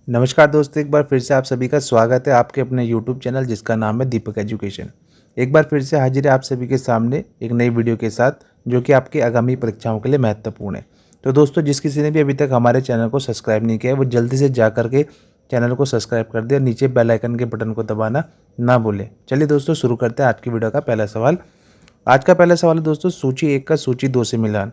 नमस्कार दोस्तों, एक बार फिर से आप सभी का स्वागत है आपके अपने यूट्यूब चैनल जिसका नाम है दीपक एजुकेशन। एक बार फिर से हाजिर है आप सभी के सामने एक नई वीडियो के साथ जो कि आपकी आगामी परीक्षाओं के लिए महत्वपूर्ण है। तो दोस्तों, जिस किसी ने भी अभी तक हमारे चैनल को सब्सक्राइब नहीं किया है वो जल्दी से जा करके चैनल को सब्सक्राइब कर दे और नीचे बेल आइकन के बटन को दबाना ना भूलें। चलिए दोस्तों, शुरू करते हैं आज की वीडियो का पहला सवाल। आज का पहला सवाल है दोस्तों, सूची 1 का सूची 2 से मिलान।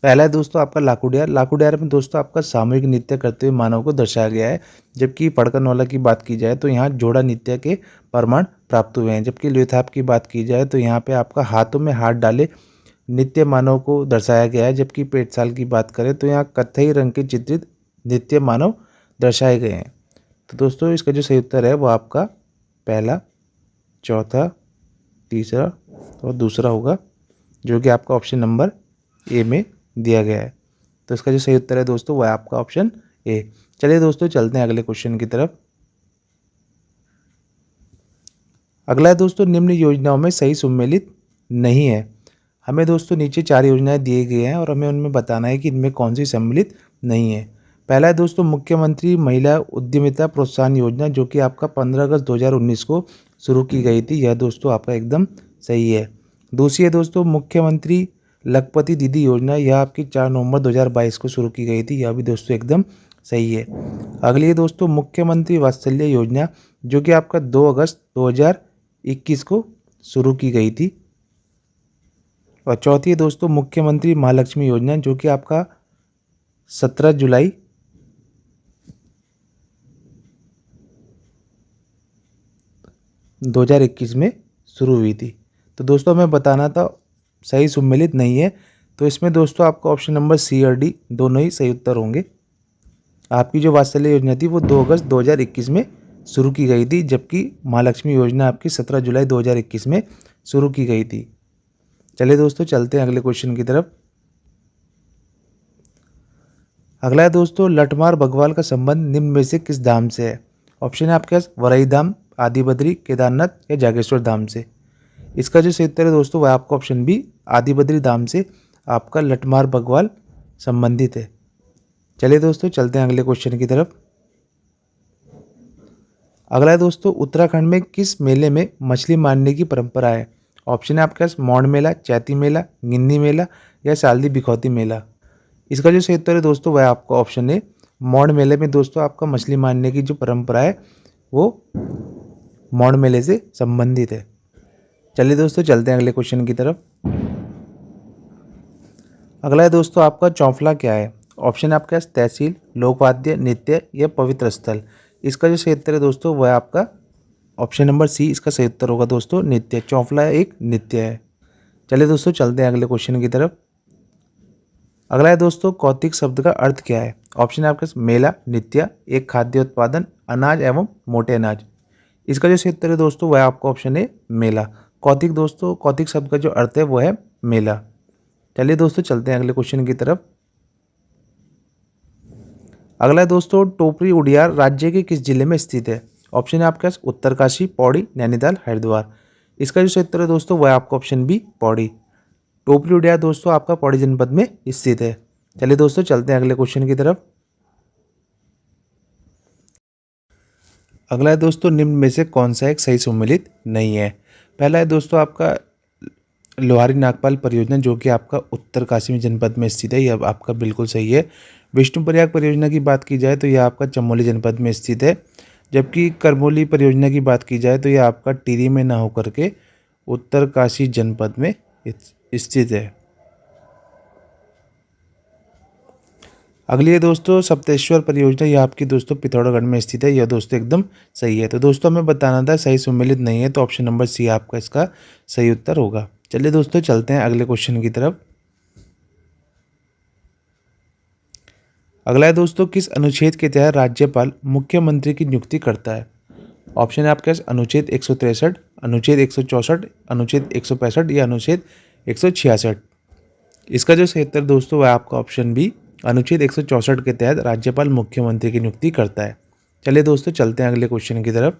पहला है दोस्तों आपका लाखुड़ियार। लाखुड़ियार में दोस्तों आपका सामूहिक नृत्य करते हुए मानव को दर्शाया गया है। जबकि फड़कनवाला की बात की जाए तो यहाँ जोड़ा नृत्य के प्रमाण प्राप्त हुए हैं। जबकि लोथाप की बात की जाए तो यहाँ पे आपका हाथों में हाथ डाले नृत्य मानव को दर्शाया गया है। जबकि पेटसाल की बात करें तो यहाँ कत्थई रंग के चित्रित नृत्य मानव दर्शाए गए हैं। तो दोस्तों, इसका जो सही उत्तर है वो आपका पहला, चौथा, तीसरा और दूसरा होगा, जो कि आपका ऑप्शन नंबर ए में दिया गया है। तो इसका जो सही उत्तर है दोस्तों वह है आपका ऑप्शन ए। चलिए दोस्तों, चलते हैं अगले क्वेश्चन की तरफ। अगला है दोस्तों, निम्न योजनाओं में सही सम्मिलित नहीं है। हमें दोस्तों नीचे 4 योजनाएं दिए गए हैं और हमें उनमें बताना है कि इनमें कौन सी सम्मिलित नहीं है। पहला है दोस्तों मुख्यमंत्री महिला उद्यमिता प्रोत्साहन योजना, जो कि आपका 15 अगस्त 2019 को शुरू की गई थी। यह दोस्तों आपका एकदम सही है। दूसरी है दोस्तों मुख्यमंत्री लखपति दीदी योजना, यह आपकी 4 नवंबर 2022 को शुरू की गई थी। यह भी दोस्तों एकदम सही है। अगली है दोस्तों मुख्यमंत्री वात्सल्य योजना, जो कि आपका 2 अगस्त 2021 को शुरू की गई थी। और चौथी है दोस्तों मुख्यमंत्री महालक्ष्मी योजना, जो कि आपका 17 जुलाई 2021 में शुरू हुई थी। तो दोस्तों हमें बताना था सही सम्मिलित नहीं है। तो इसमें दोस्तों आपका ऑप्शन नंबर सी और डी दोनों ही सही उत्तर होंगे। आपकी जो वात्सल्य योजना थी वो 2 अगस्त 2021 में शुरू की गई थी। जबकि महालक्ष्मी योजना आपकी 17 जुलाई 2021 में शुरू की गई थी। चलिए दोस्तों, चलते हैं अगले क्वेश्चन की तरफ। अगला है दोस्तों, लठमार भगवाल का संबंध निम्न में से किस धाम से है। ऑप्शन है आपके पास वराई धाम, आदि बद्री, केदारनाथ या जागेश्वर धाम से। इसका जो सही उत्तर है दोस्तों वह आपका ऑप्शन बी, आदि बद्री धाम से आपका लठमार भगवाल संबंधित है। चलिए दोस्तों, चलते हैं अगले क्वेश्चन की तरफ। अगला है दोस्तों, उत्तराखंड में किस मेले में मछली मारने की परंपरा है। ऑप्शन है आपके पास मौड़ मेला, चैती मेला, गिन्नी मेला या सालदी बिखौती मेला। इसका जो सही उत्तर है दोस्तों वह आपका ऑप्शन है मौड़ मेले में दोस्तों आपका मछली मारने की जो परंपरा है वो मौड़ मेले से संबंधित है। चलिए दोस्तों, चलते हैं अगले क्वेश्चन की तरफ। अगला है दोस्तों आपका चौफला क्या है। ऑप्शन है आपके पास तहसील, लोकवाद्य, नृत्य या पवित्र स्थल। इसका जो सही उत्तर है दोस्तों वह आपका ऑप्शन नंबर सी इसका सही उत्तर होगा दोस्तों, नृत्य। चौफला एक नृत्य है। चलिए दोस्तों, चलते हैं अगले क्वेश्चन की तरफ। अगला है दोस्तों, कौतिक शब्द का अर्थ क्या है। ऑप्शन है आपके पास मेला, नृत्य, एक खाद्य उत्पादन, अनाज एवं मोटे अनाज। इसका जो सही उत्तर है दोस्तों वह आपका ऑप्शन है मेला। कौतिक दोस्तों, कौतिक शब्द का जो अर्थ है वो है मेला। चलिए दोस्तों, चलते हैं अगले क्वेश्चन की तरफ। अगला है दोस्तों, टोपरी उडियार राज्य के किस जिले में स्थित है। ऑप्शन है आपके पास उत्तरकाशी, पौड़ी, नैनीताल, हरिद्वार। इसका जो सही उत्तर है दोस्तों वह आपका ऑप्शन बी, पौड़ी। टोपरी उडियार दोस्तों आपका पौड़ी जनपद में स्थित है। चलिए दोस्तों, चलते हैं अगले क्वेश्चन की तरफ। अगला है दोस्तों, निम्न में से कौन सा एक सही सम्मिलित नहीं है। पहला है दोस्तों आपका लोहारी नागपाल परियोजना, जो कि आपका उत्तरकाशी जनपद में स्थित है। यह आपका बिल्कुल सही है। विष्णुप्रयाग परियोजना की बात की जाए तो यह आपका चमोली जनपद में स्थित है। जबकि करमोली परियोजना की बात की जाए तो यह आपका टिहरी में ना होकर के उत्तरकाशी जनपद में स्थित है। अगली है दोस्तों सप्तेश्वर परियोजना, यह आपकी दोस्तों पिथौरागढ़ में स्थित है। यह दोस्तों एकदम सही है। तो दोस्तों हमें बताना था सही सम्मिलित नहीं है, तो ऑप्शन नंबर सी आपका इसका सही उत्तर होगा। चलिए दोस्तों, चलते हैं अगले क्वेश्चन की तरफ। अगला है दोस्तों, किस अनुच्छेद के तहत राज्यपाल मुख्यमंत्री की नियुक्ति करता है। ऑप्शन है आपके पास अनुच्छेद 163, अनुच्छेद 164, अनुच्छेद 165 या अनुच्छेद 166। इसका जो सही उत्तर दोस्तों वह आपका ऑप्शन बी, अनुच्छेद 164 के तहत राज्यपाल मुख्यमंत्री की नियुक्ति करता है। चलिए दोस्तों, चलते हैं अगले क्वेश्चन की तरफ।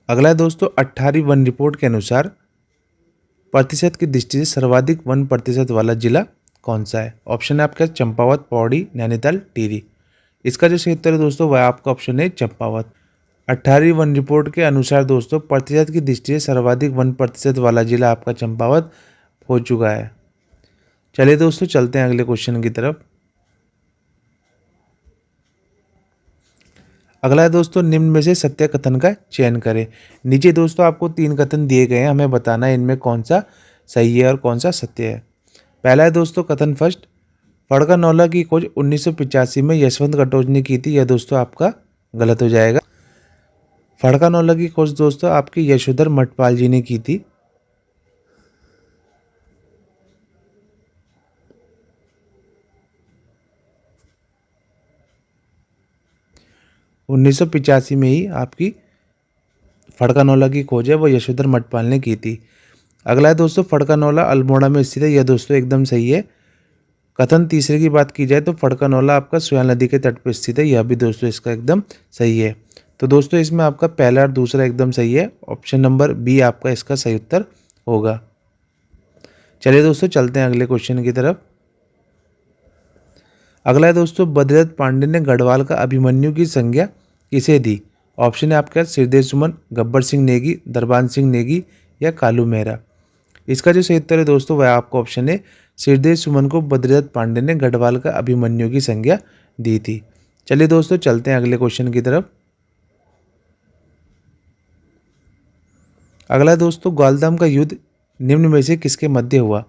अगला है दोस्तों, 18वीं वन रिपोर्ट के अनुसार प्रतिशत की दृष्टि से सर्वाधिक वन प्रतिशत वाला जिला कौन सा है? ऑप्शन है आपका चंपावत, पौड़ी, नैनीताल, टिहरी। इसका जो सही उत्तर है दोस्तों वह आपका ऑप्शन है चंपावत। 18वीं वन रिपोर्ट के अनुसार दोस्तों प्रतिशत की दृष्टि से सर्वाधिक 1% वाला जिला आपका चंपावत हो चुका है। चलिए दोस्तों चलते हैं अगले क्वेश्चन की तरफ। अगला है दोस्तों निम्न में से सत्य कथन का चयन करें। नीचे दोस्तों आपको 3 कथन दिए गए हैं, हमें बताना है इनमें कौन सा सही है और कौन सा सत्य है। पहला है दोस्तों कथन फर्स्ट, फड़का-नौला की खोज 1985 में यशवंत कटोच ने की थी। यह दोस्तों आपका गलत हो जाएगा। फड़का-नौला की खोज दोस्तों आपकी यशोधर मठपाल जी ने की थी। 1985 में ही आपकी फड़का-नौला की खोज है वो यशोधर मठपाल ने की थी। अगला है दोस्तों फड़का-नौला अल्मोड़ा में स्थित है। यह दोस्तों एकदम सही है। कथन तीसरे की बात की जाए तो फड़का-नौला आपका सोयाल नदी के तट पर स्थित है। यह भी दोस्तों इसका एकदम सही है। तो दोस्तों इसमें आपका पहला और दूसरा एकदम सही है। ऑप्शन नंबर बी आपका इसका सही उत्तर होगा। चलिए दोस्तों चलते हैं अगले क्वेश्चन की तरफ। अगला है दोस्तों बद्रीदत्त पांडे ने गढ़वाल का अभिमन्यु की संज्ञा किसे दी? ऑप्शन है आपका श्रीदेव सुमन, गब्बर सिंह नेगी, दरबान सिंह नेगी या कालू मेहरा। इसका जो सही उत्तर है दोस्तों वह आपका ऑप्शन है श्रीदेव सुमन को बद्रीदत्त पांडे ने गढ़वाल का अभिमन्यु की संज्ञा दी थी। चलिए दोस्तों चलते हैं अगले क्वेश्चन की तरफ। अगला दोस्तों ग्वालधाम का युद्ध निम्न में से किसके मध्य हुआ?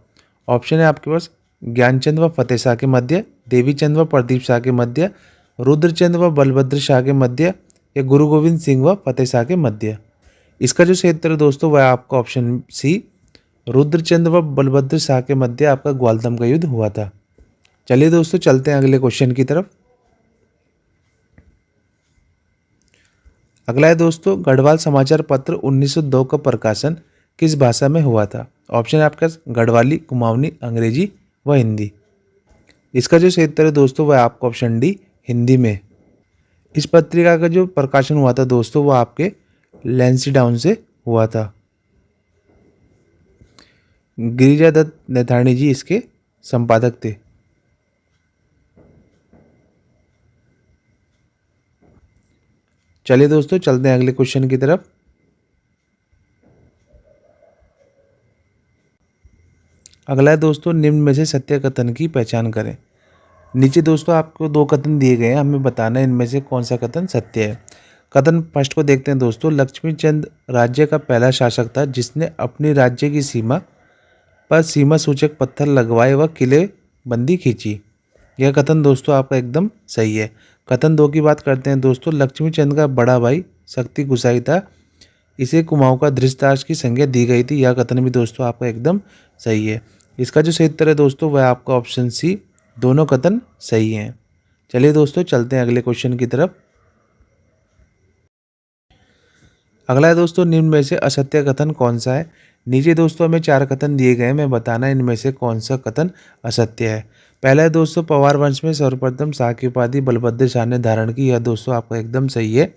ऑप्शन है आपके पास ज्ञानचंद व फतेह शाह के मध्य, देवीचंद व प्रदीप शाह के मध्य, रुद्रचंद व बलभद्र शाह के मध्य या गुरु गोविंद सिंह व फतेह शाह के मध्य। इसका जो सही उत्तर है दोस्तों वह आपका ऑप्शन सी रुद्रचंद व बलभद्र शाह के मध्य आपका ग्वालधाम का युद्ध हुआ था। चलिए दोस्तों चलते हैं अगले क्वेश्चन की तरफ। अगला है दोस्तों गढ़वाल समाचार पत्र 1902 का प्रकाशन किस भाषा में हुआ था? ऑप्शन है आपका गढ़वाली, कुमाऊनी, अंग्रेजी व हिंदी। इसका जो सही उत्तर है दोस्तों वह आपका ऑप्शन डी हिंदी में। इस पत्रिका का जो प्रकाशन हुआ था दोस्तों वो आपके लैंसीडाउन से हुआ था। गिरिजा दत्त नैथानी जी इसके संपादक थे। चलिए दोस्तों चलते हैं अगले क्वेश्चन की तरफ। अगला है दोस्तों निम्न में से सत्य कथन की पहचान करें। नीचे दोस्तों आपको 2 कथन दिए गए हैं, हमें बताना है इनमें से कौन सा कथन सत्य है। कथन फर्स्ट को देखते हैं दोस्तों, लक्ष्मीचंद राज्य का पहला शासक था जिसने अपनी राज्य की सीमा पर सीमा सूचक पत्थर लगवाए व किले बंदी खींची। यह कथन दोस्तों आपका एकदम सही है। कथन 2 की बात करते हैं दोस्तों, लक्ष्मीचंद का बड़ा भाई शक्ति गुसाई था, इसे कुमाऊं का धृतराष्ट्र की संज्ञा दी गई थी। यह कथन भी दोस्तों आपका एकदम सही है। इसका जो सही उत्तर है दोस्तों वह आपका ऑप्शन सी, दोनों कथन सही हैं। चलिए दोस्तों चलते हैं अगले क्वेश्चन की तरफ। अगला है दोस्तों निम्न में से असत्य कथन कौन सा है? नीचे दोस्तों हमें 4 कथन दिए गए हैं, मैं बताना है इनमें से कौन सा कथन असत्य है। पहला है दोस्तों पवार वंश में सर्वप्रथम शाह की उपाधि बलभद्र शाह ने धारण की। यह दोस्तों आपका एकदम सही है।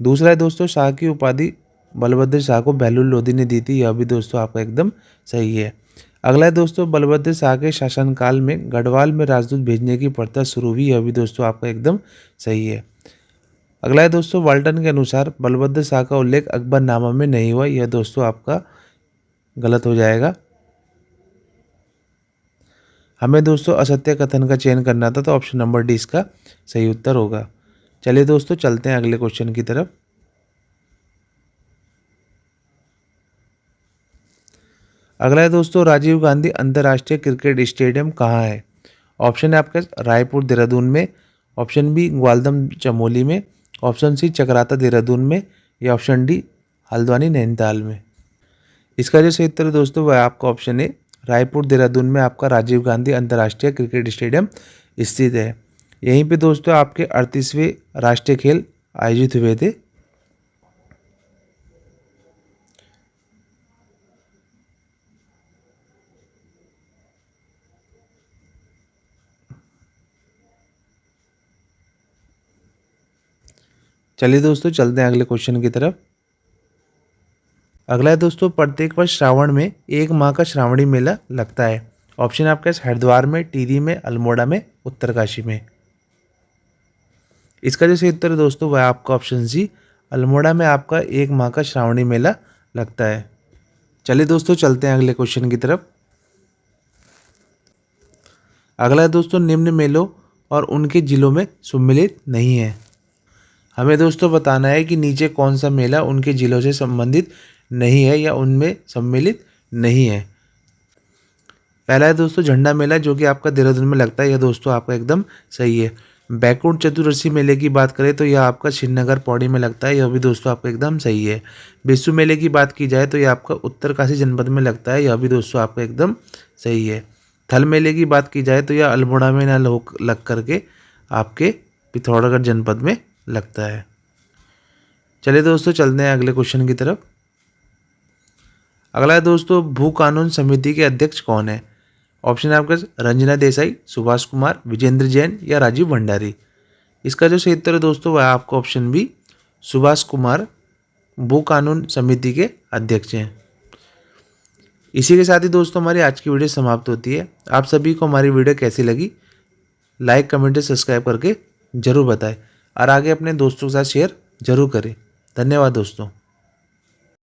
दूसरा है दोस्तों शाह की उपाधि बलभद्र शाह को बहलुल लोधी ने दी थी। यह भी दोस्तों आपका एकदम सही है। अगला है दोस्तों बलभद्र शाह के शासनकाल में गढ़वाल में राजदूत भेजने की प्रथा शुरू हुई। यह भी दोस्तों आपका एकदम सही है। अगला है दोस्तों वाल्टन के अनुसार बलभद्र शाह का उल्लेख अकबरनामा में नहीं हुआ। यह दोस्तों आपका गलत हो जाएगा। हमें दोस्तों असत्य कथन का चयन करना था तो ऑप्शन नंबर डी इसका सही उत्तर होगा। चलिए दोस्तों चलते हैं अगले क्वेश्चन की तरफ। अगला है दोस्तों राजीव गांधी अंतर्राष्ट्रीय क्रिकेट स्टेडियम कहाँ है? ऑप्शन है आपका रायपुर देहरादून में, ऑप्शन बी ग्वालदम चमोली में, ऑप्शन सी चकराता देहरादून में या ऑप्शन डी हल्द्वानी नैनीताल में। इसका जो सही उत्तर है दोस्तों वह आपका ऑप्शन है रायपुर देहरादून में आपका राजीव गांधी अंतर्राष्ट्रीय क्रिकेट स्टेडियम स्थित है। यहीं पे दोस्तों आपके 38वें राष्ट्रीय खेल आयोजित हुए थे। चलिए दोस्तों चलते हैं अगले क्वेश्चन की तरफ। अगला है दोस्तों प्रत्येक वर्ष श्रावण में 1 माह का श्रावणी मेला लगता है। ऑप्शन आपका हरिद्वार में, टिहरी में, अल्मोड़ा में, उत्तरकाशी में। इसका जो सही उत्तर है दोस्तों वह आपका ऑप्शन सी, अल्मोड़ा में आपका 1 माह का श्रावणी मेला लगता है। चलिए दोस्तों चलते हैं अगले क्वेश्चन की तरफ। अगला है दोस्तों, निम्न मेलों और उनके जिलों में सम्मिलित नहीं है। हमें दोस्तों बताना है कि नीचे कौन सा मेला उनके जिलों से संबंधित नहीं है या उनमें सम्मिलित नहीं है। पहला है दोस्तों झंडा मेला, जो कि आपका देहरादून में लगता है। यह दोस्तों आपका एकदम सही है। बैकुंठ चतुर्दशी मेले की बात करें तो यह आपका श्रीनगर पौड़ी में लगता है। यह भी दोस्तों आपका एकदम सही है। बिस्सू मेले की बात की जाए तो यह आपका उत्तरकाशी जनपद में लगता है। यह भी दोस्तों आपका एकदम सही है। थल मेले की बात की जाए तो यह अल्मोड़ा में ना लग करके आपके पिथौरागढ़ जनपद में लगता है। चलिए दोस्तों चलते हैं अगले क्वेश्चन की तरफ। अगला है दोस्तों, भू कानून समिति के अध्यक्ष कौन है। ऑप्शन है आपका रंजना देसाई, सुभाष कुमार, विजेंद्र जैन या राजीव भंडारी। इसका जो सही उत्तर है दोस्तों वह आपका ऑप्शन बी, सुभाष कुमार भू कानून समिति के अध्यक्ष हैं। इसी के साथ ही दोस्तों हमारी आज की वीडियो समाप्त होती है। आप सभी को हमारी वीडियो कैसी लगी लाइक, कमेंट और सब्सक्राइब करके जरूर बताएं और आगे अपने दोस्तों के साथ शेयर जरूर करें। धन्यवाद दोस्तों।